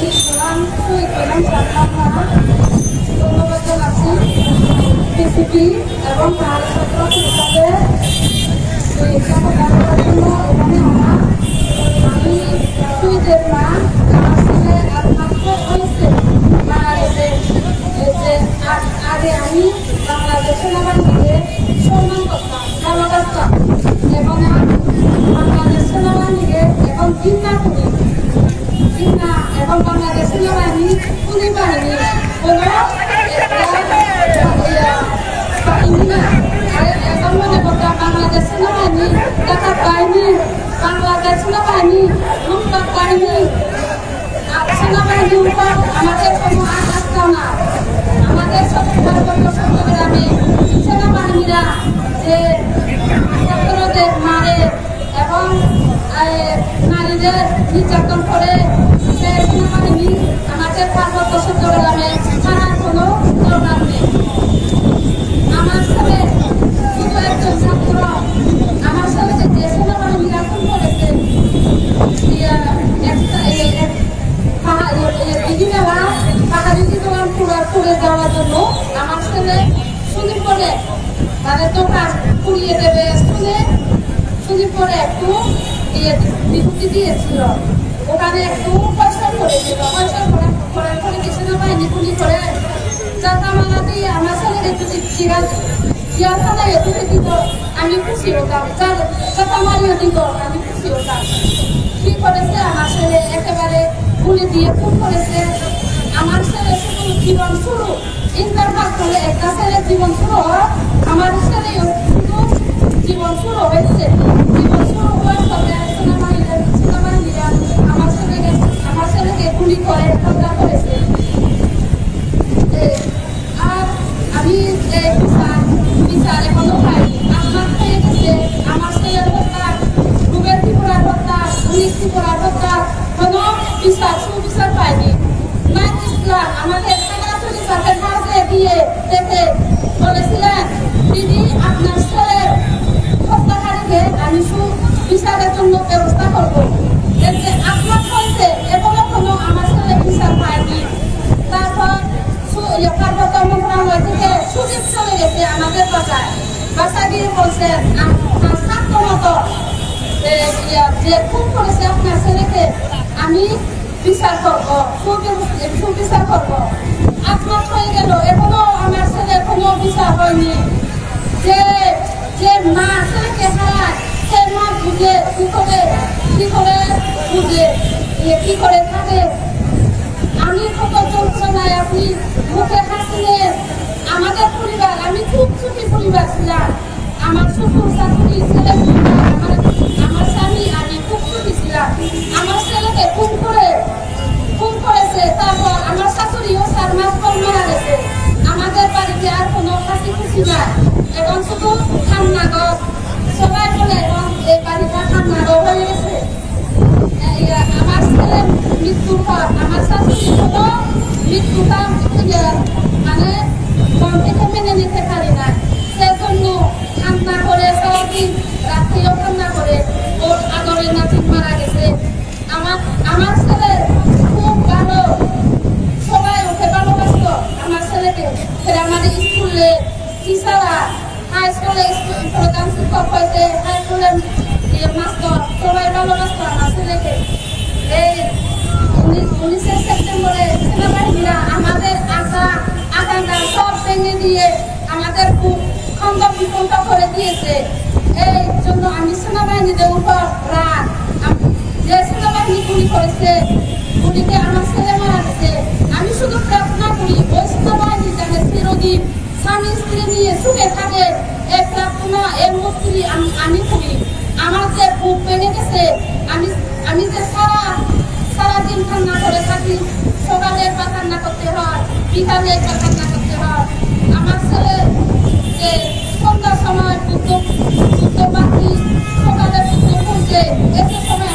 ইসলাম ইসলাম সাল্লাল্লাহু ধন্যবাদ জানাচ্ছি পিসিপি এবং তার ছাত্র হিসাবে এখানে আমি সুইদের মা আমার ছেলে একমাত্র হয়েছে মারা গেছে যে আগে আমি বাংলাদেশ সেনাবাহিনীকে সম্মান করতাম ভালোবাসতাম এবং বাংলাদেশ সেনাবাহিনীকে এখন ঘৃণা করি ঘৃণা এবং বাংলাদেশ সেনাবাহিনী পুলিশ বাহিনী কোনো এখন মনে করতাম বাংলাদেশ সেনাবাহিনী ডাকাত বাহিনী বাংলাদেশ সেনাবাহিনী লুটপাট বাহিনী সেনাবাহিনীর উপর আমাদের কোনো আস্থা না আমাদের গ্রামে সেনাবাহিনীরা যে ছাত্রদের মারে এবং নারীদের নির্যাতন করে সে সেনাবাহিনী আমাদের পার্বত্য চট্টগ্রামে ছাড়ার কোনো দরকার নেই। আমার ছেলে শুধু একজন ছাত্র আমার ছেলে যে সেনাবাহিনীরা খুন করেছে পাহাড়ি পুড়ে যাওয়ার জন্য আমার ছেলে সুযোগ করে তাদের দোকান পুড়িয়ে দেবে সুযোগ করে একটু বিভক্তি দিয়েছিল ওখানে একটু পয়সা করেছিল পয়সা করার পরে কি সেনাবাহিনী গুলি করে চাঁদামালা দিয়ে আমার ছেলেকে যদি চিড়িয়াখানায় তুলে দিত আমি খুশি হতাম চাঁদামালিও দিত আমি খুশি হতাম। কি করেছে আমার ছেলে একেবারে গুলি দিয়ে খুন করেছে আমার ছেলে শুধু জীবন শুরু ইন্টারভাগ করে একটা ছেলের জীবন শুরু হয় আমার ছেলেও শুধু জীবন শুরু হয়েছে জীবন শুরু হওয়ার পরে সেনাবাহিনীরা আমার ছেলেকে গুলি করে হত্যা করেছে। আর আমি বিচার এখনো পাইনি আমার হয়ে গেছে আমার ছেলের হত্যা রুবেল ত্রিপুরার হত্যা উনিশ ত্রিপুরার হত্যা কোনো সুবিচার পাইনি। আমাদের খাগড়াছড়ি সাথে মাঝে দিয়ে দেখে বলেছিলেন দিদি আপনার ছেলের হত্যাকারীকে আমি সুবিচারের জন্য ব্যবস্থা করবো এতে আপনার হয়েছে এখনো কোনো আমার ছেলে বিচার পায়নি। তারপর পার্বত্য মন্ত্রণালয় থেকে সুযোগ চলে গেছে আমাদের বাসায় গিয়ে বলছেন ছাত্র মতো যে খুন করেছে আপনার ছেলেকে আমি বিচার করবো সুবিচার করবো 8 মাস হয়ে গেল এখনো আমার ছেলে কোনো বিচার হয়নি। যে মা ছেলেকে হারায় সে মা বুঝে কি করে বুঝে কি করে থাকে। আমি কত যন্ত্রণায় আপনি মুখে হাসিলেন আমাদের পরিবার আমি খুব সুখী পরিবার ছিলাম আমার শ্বশুর শাশুড়ি ছেলে আমার স্বামী আমি খুব সুখী ছিলাম। আমার ছেলেকে খুন করেছে তারপর আমার শাশুড়িও 4 মাস পর মারা গেছে আমাদের বাড়িতে আর কোনো হাসি খুশি নাই এখন শুধু খান্নাগর সবাই বলে এখন এই বাড়িটা খান্নাগর হয়ে গেছে। আমার ছেলের মৃত্যুর পর আমার শাশুড়ি কোনো মৃত্যুটা মানে মন থেকে মেনে নিতে পারি না সেজন্য কান্না করে সারাদিন রাত্রিও কান্না করে ওর আদরের নাতিন মারা গেছে। আমার ছেলে খুব ভালো সবাই ওকে ভালোবাসত আমার ছেলেকে আমাদের স্কুলে টিচাররা হাই স্কুলে প্রধান শিক্ষক হয়েছে হাই স্কুলের মাস্টার সবাই ভালোবাসত আমার ছেলেকে। এই 19 সেপ্টেম্বরে সেনাবাহিনীরা আমাদের আশা আকাঙ্ক্ষা সব ভেঙে দিয়ে আমাদের খুব খন্ড বিখণ্ড করে দিয়েছে। এই জন্য আমি সেনাবাহিনীদের উপর রাগ যে সেনাবাহিনী গুলি করেছে গুলিতে আমার ছেলে মারা গেছে আমি শুধু প্রার্থনা করি ওই সেনাবাহিনী যেন চিরদিন স্বামী স্ত্রী নিয়ে সুখে থাকে এই প্রার্থনা এর মুক্তি আমি করি। আমার যে বুক ভেঙে গেছে আমি যে সারাদিন কান্না করে থাকি সকালে একবার কান্না করতে হয় বিকালে একবার কান্না করতে হয়। আমার ছেলে যে সন্ধ্যার সময় বুদ্ধ পাখি সকালে বুদ্ধ ফুলছে এসে সময়